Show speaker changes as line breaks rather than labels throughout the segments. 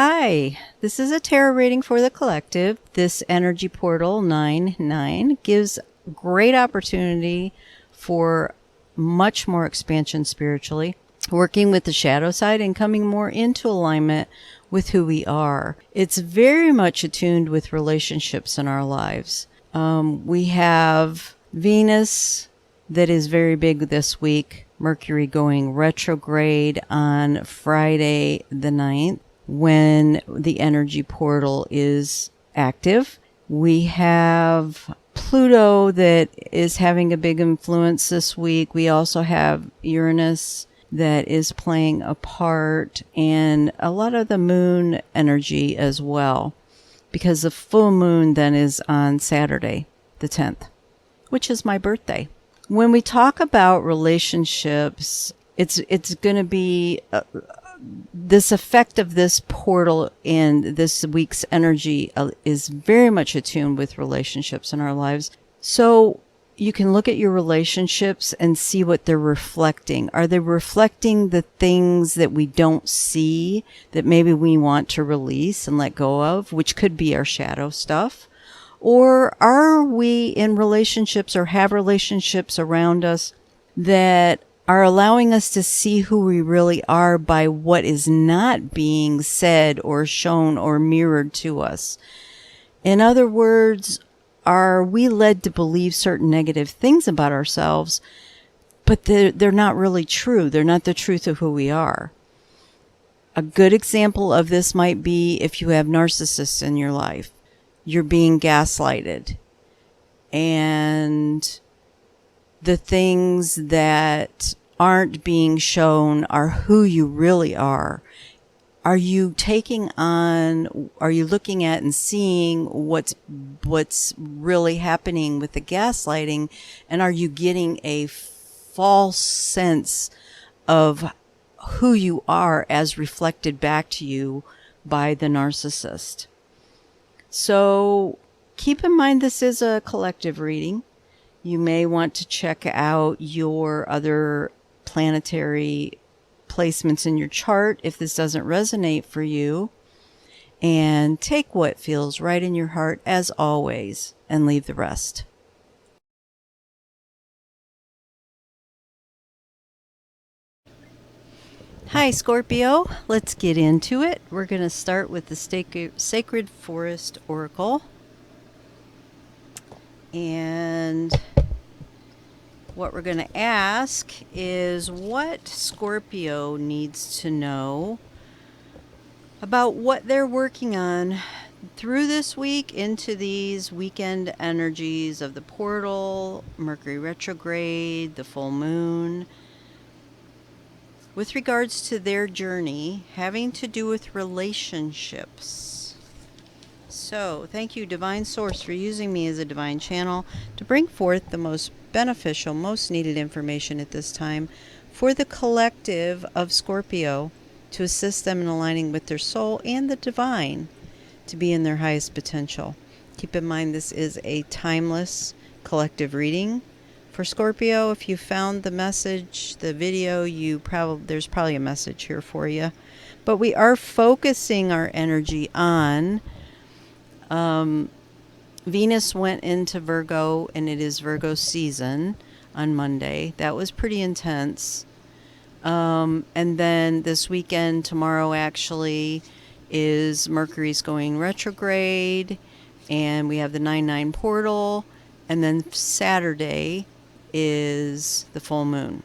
Hi, this is a tarot reading for the collective. This energy portal 9-9 gives great opportunity for much more expansion spiritually, working with the shadow side and coming more into alignment with who we are. It's very much attuned with relationships in our lives. We have Venus that is very big this week, Mercury going retrograde on Friday the 9th. When the energy portal is active. We have Pluto that is having a big influence this week. We also have Uranus that is playing a part, and a lot of the moon energy as well, because the full moon then is on Saturday, the 10th, which is my birthday. When we talk about relationships, it's going to be this effect of this portal and this week's energy is very much attuned with relationships in our lives. So you can look at your relationships and see what they're reflecting. Are they reflecting the things that we don't see that maybe we want to release and let go of, which could be our shadow stuff? Or are we in relationships or have relationships around us that are allowing us to see who we really are by what is not being said or shown or mirrored to us? In other words, are we led to believe certain negative things about ourselves, but they're not really true? They're not the truth of who we are. A good example of this might be if you have narcissists in your life. You're being gaslighted, and the things that aren't being shown are who you really are. Are you taking on, are you looking at and seeing what's really happening with the gaslighting, and are you getting a false sense of who you are as reflected back to you by the narcissist? So keep in mind this is a collective reading. You may want to check out your other planetary placements in your chart if this doesn't resonate for you, and take what feels right in your heart as always and leave the rest. Hi Scorpio, let's get into it. We're going to start with the Sacred Forest Oracle, and what we're going to ask is what Scorpio needs to know about what they're working on through this week into these weekend energies of the portal, Mercury retrograde, the full moon, with regards to their journey having to do with relationships. So, thank you, Divine Source, for using me as a divine channel to bring forth the most beneficial, most needed information at this time for the collective of Scorpio to assist them in aligning with their soul and the divine to be in their highest potential. Keep in mind this is a timeless collective reading for Scorpio. If you found the message, the video, there's probably a message here for you. But we are focusing our energy on Venus went into Virgo, and it is Virgo season on Monday. That was pretty intense. And then this weekend, tomorrow actually, is Mercury's going retrograde, and we have the 9-9 portal, and then Saturday is the full moon.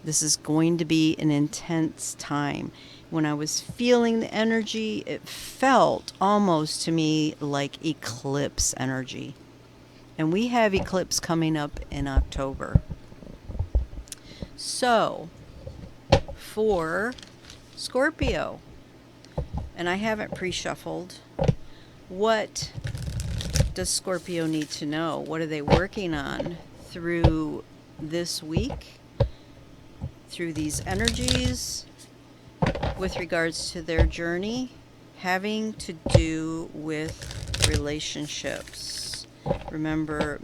This is going to be an intense time. When I was feeling the energy, it felt almost to me like eclipse energy. And we have eclipse coming up in October. So, for Scorpio, and I haven't pre-shuffled, what does Scorpio need to know? What are they working on through this week, through these energies, with regards to their journey having to do with relationships? Remember,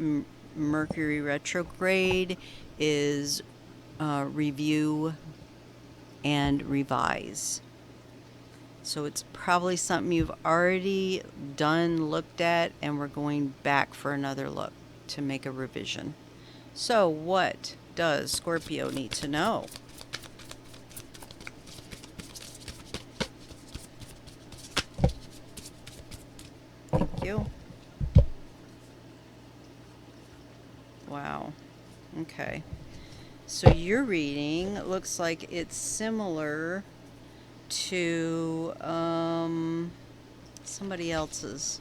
Mercury retrograde is review and revise. So it's probably something you've already done, looked at, and we're going back for another look to make a revision. So what does Scorpio need to know? Thank you. Wow. Okay. So your reading looks like it's similar to somebody else's.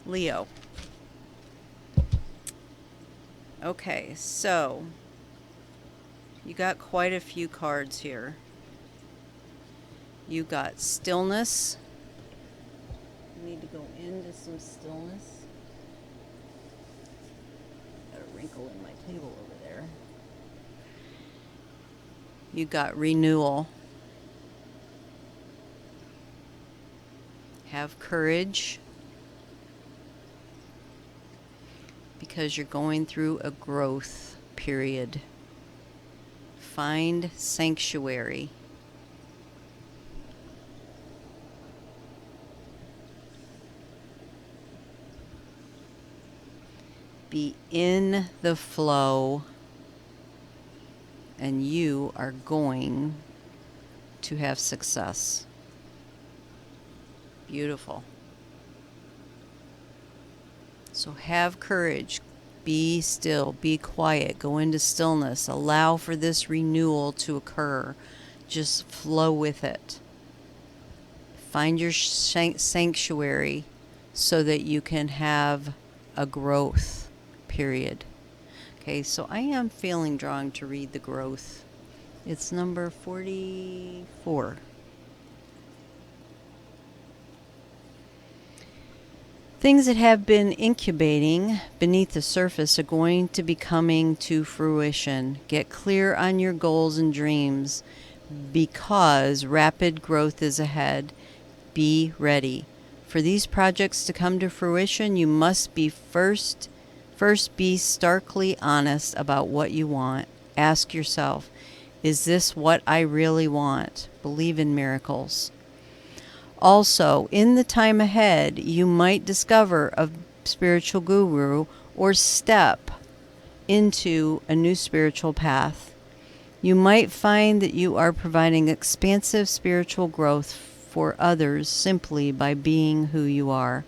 Leo. Okay, so you got quite a few cards here. You got stillness. You need to go into some stillness. Got a wrinkle in my table over there. You got renewal. Have courage, because you're going through a growth period. Find sanctuary. Be in the flow, and you are going to have success. Beautiful. So have courage. Be still. Be quiet. Go into stillness. Allow for this renewal to occur. Just flow with it. Find your sanctuary so that you can have a growth period. Okay, so I am feeling drawn to read the growth. It's number 44. Things that have been incubating beneath the surface are going to be coming to fruition. Get clear on your goals and dreams, because rapid growth is ahead. Be ready. For these projects to come to fruition, you must be first be starkly honest about what you want. Ask yourself, is this what I really want? Believe in miracles. Also, in the time ahead, you might discover a spiritual guru or step into a new spiritual path. You might find that you are providing expansive spiritual growth for others simply by being who you are.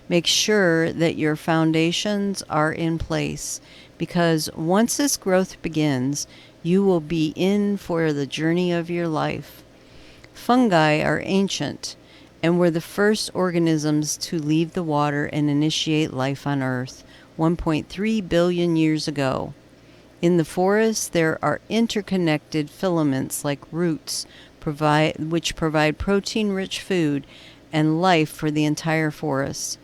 Make sure that your foundations are in place, because once this growth begins, you will be in for the journey of your life. Fungi are ancient and were the first organisms to leave the water and initiate life on Earth 1.3 billion years ago. In the forest, there are interconnected filaments like roots, which provide protein-rich food and life for the entire forest.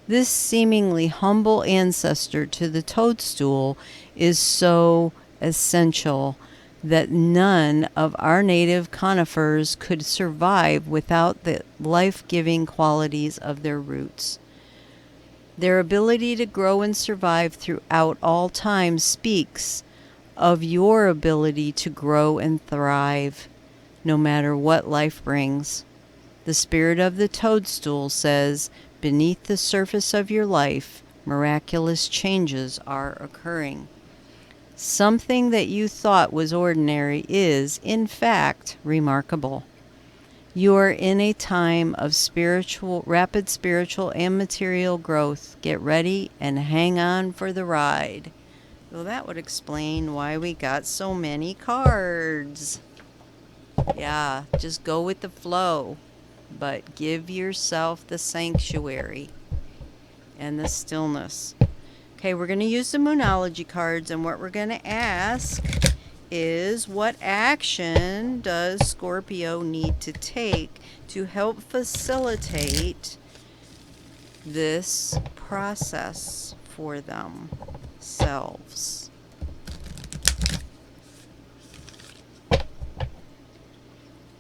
This seemingly humble ancestor to the toadstool is so essential that none of our native conifers could survive without the life-giving qualities of their roots. Their ability to grow and survive throughout all time speaks of your ability to grow and thrive, no matter what life brings. The spirit of the toadstool says, beneath the surface of your life, miraculous changes are occurring. Something that you thought was ordinary is, in fact, remarkable. You are in a time of rapid spiritual and material growth. Get ready and hang on for the ride. Well, that would explain why we got so many cards. Yeah, just go with the flow, but give yourself the sanctuary and the stillness. Okay, we're going to use the Moonology cards, and what we're going to ask is, what action does Scorpio need to take to help facilitate this process for themselves?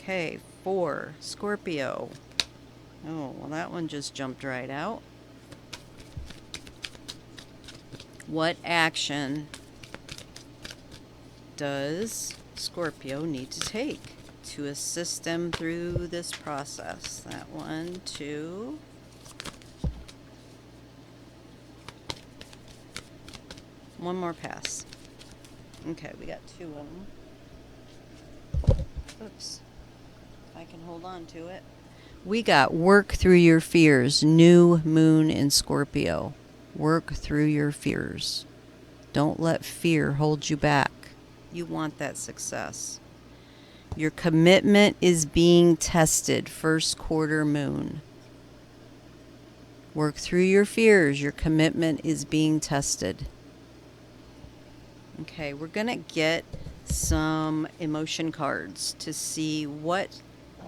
Okay, for Scorpio. Oh, well, that one just jumped right out. What action does Scorpio need to take to assist them through this process. That one, two. One more pass. Okay, we got two of them. Oops. I can hold on to it. We got work through your fears. New moon in Scorpio. Work through your fears. Don't let fear hold you back. You want that success. Your commitment is being tested. First quarter moon. Work through your fears. Your commitment is being tested. Okay, we're going to get some emotion cards to see what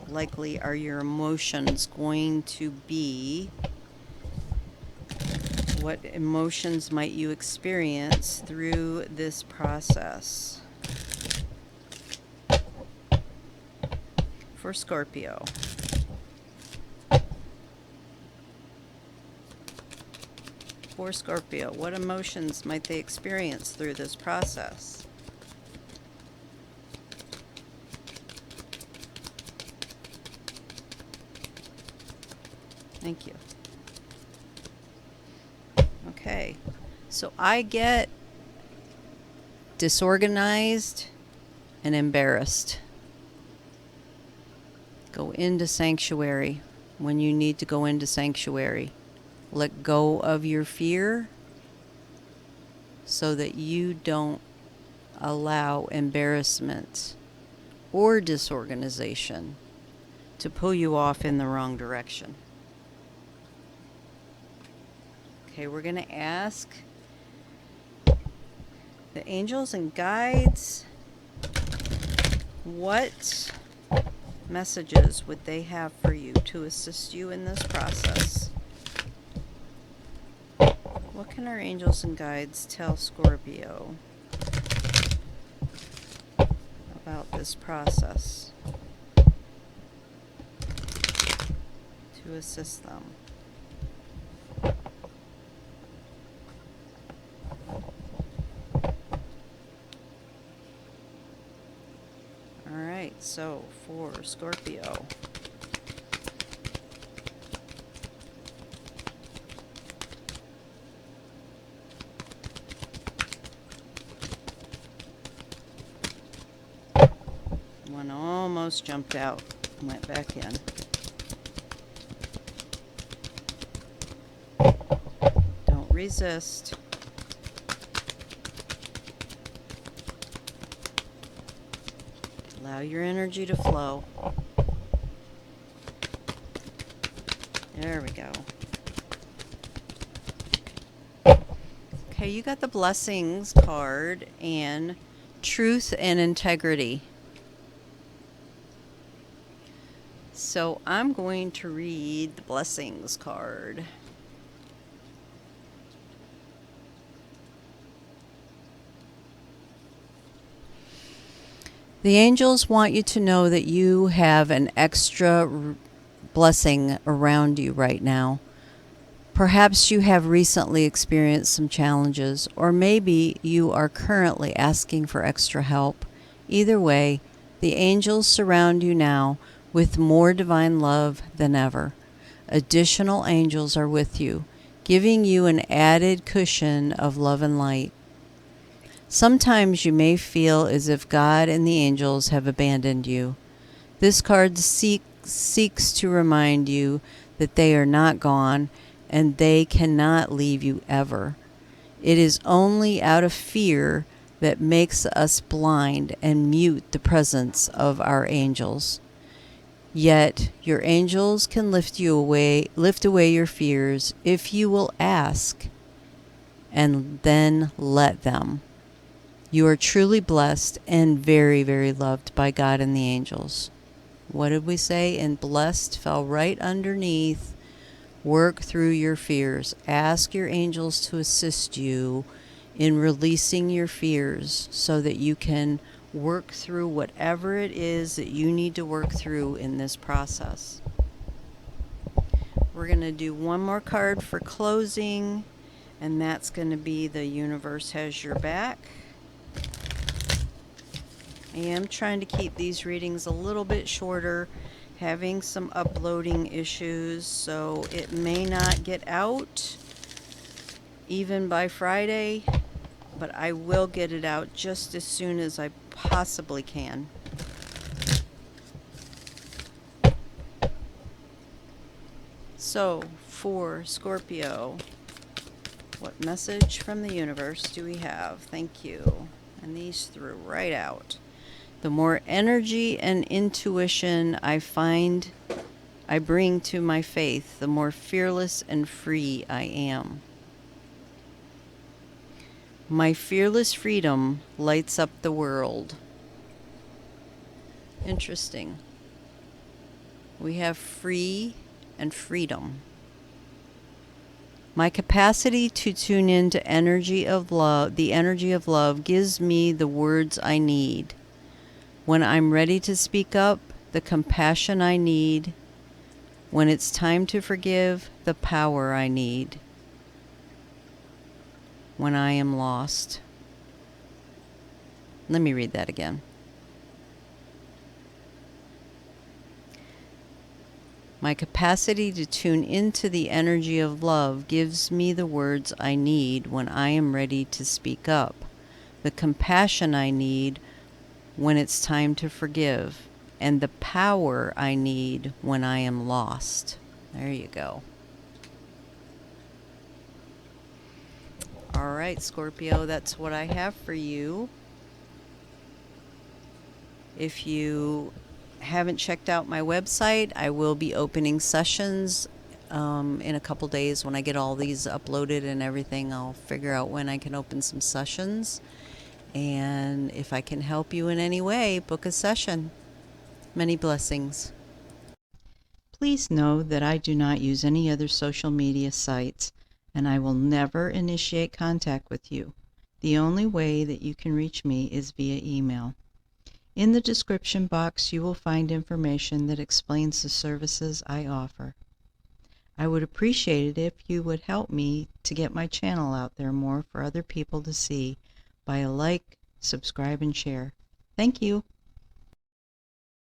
likely are your emotions going to be. What emotions might you experience through this process? For Scorpio. For Scorpio, what emotions might they experience through this process? Thank you. Okay, so I get disorganized and embarrassed. Go into sanctuary when you need to go into sanctuary. Let go of your fear so that you don't allow embarrassment or disorganization to pull you off in the wrong direction. Okay, we're going to ask the angels and guides, what messages would they have for you to assist you in this process? What can our angels and guides tell Scorpio about this process to assist them? Alright, so for Scorpio, one almost jumped out, went back in. Don't resist. Allow your energy to flow. There we go. Okay, you got the blessings card and truth and integrity. So I'm going to read the blessings card. The angels want you to know that you have an extra blessing around you right now. Perhaps you have recently experienced some challenges, or maybe you are currently asking for extra help. Either way, the angels surround you now with more divine love than ever. Additional angels are with you, giving you an added cushion of love and light. Sometimes you may feel as if God and the angels have abandoned you. This card seeks to remind you that they are not gone and they cannot leave you ever. It is only out of fear that makes us blind and mute the presence of our angels. Yet your angels can lift away your fears if you will ask and then let them. You are truly blessed and very, very loved by God and the angels. What did we say? And blessed fell right underneath. Work through your fears. Ask your angels to assist you in releasing your fears so that you can work through whatever it is that you need to work through in this process. We're going to do one more card for closing, and that's going to be the universe has your back. I am trying to keep these readings a little bit shorter, having some uploading issues, so it may not get out even by Friday, but I will get it out just as soon as I possibly can. So, for Scorpio, what message from the universe do we have? Thank you. And these threw right out. The more energy and intuition I find I bring to my faith, the more fearless and free I am. My fearless freedom lights up the world. Interesting. We have free and freedom. My capacity to tune into energy of love, the energy of love, gives me the words I need. When I'm ready to speak up, the compassion I need. When it's time to forgive, the power I need. When I am lost. Let me read that again. My capacity to tune into the energy of love gives me the words I need when I am ready to speak up, the compassion I need when it's time to forgive, and the power I need when I am lost. There you go. All right, Scorpio, that's what I have for you. If you haven't checked out my website, I will be opening sessions in a couple days. When I get all these uploaded and everything, I'll figure out when I can open some sessions. And if I can help you in any way, book a session. Many blessings. Please know that I do not use any other social media sites, and I will never initiate contact with you. The only way that you can reach me is via email. In the description box, you will find information that explains the services I offer. I would appreciate it if you would help me to get my channel out there more for other people to see by a like, subscribe, and share. Thank you.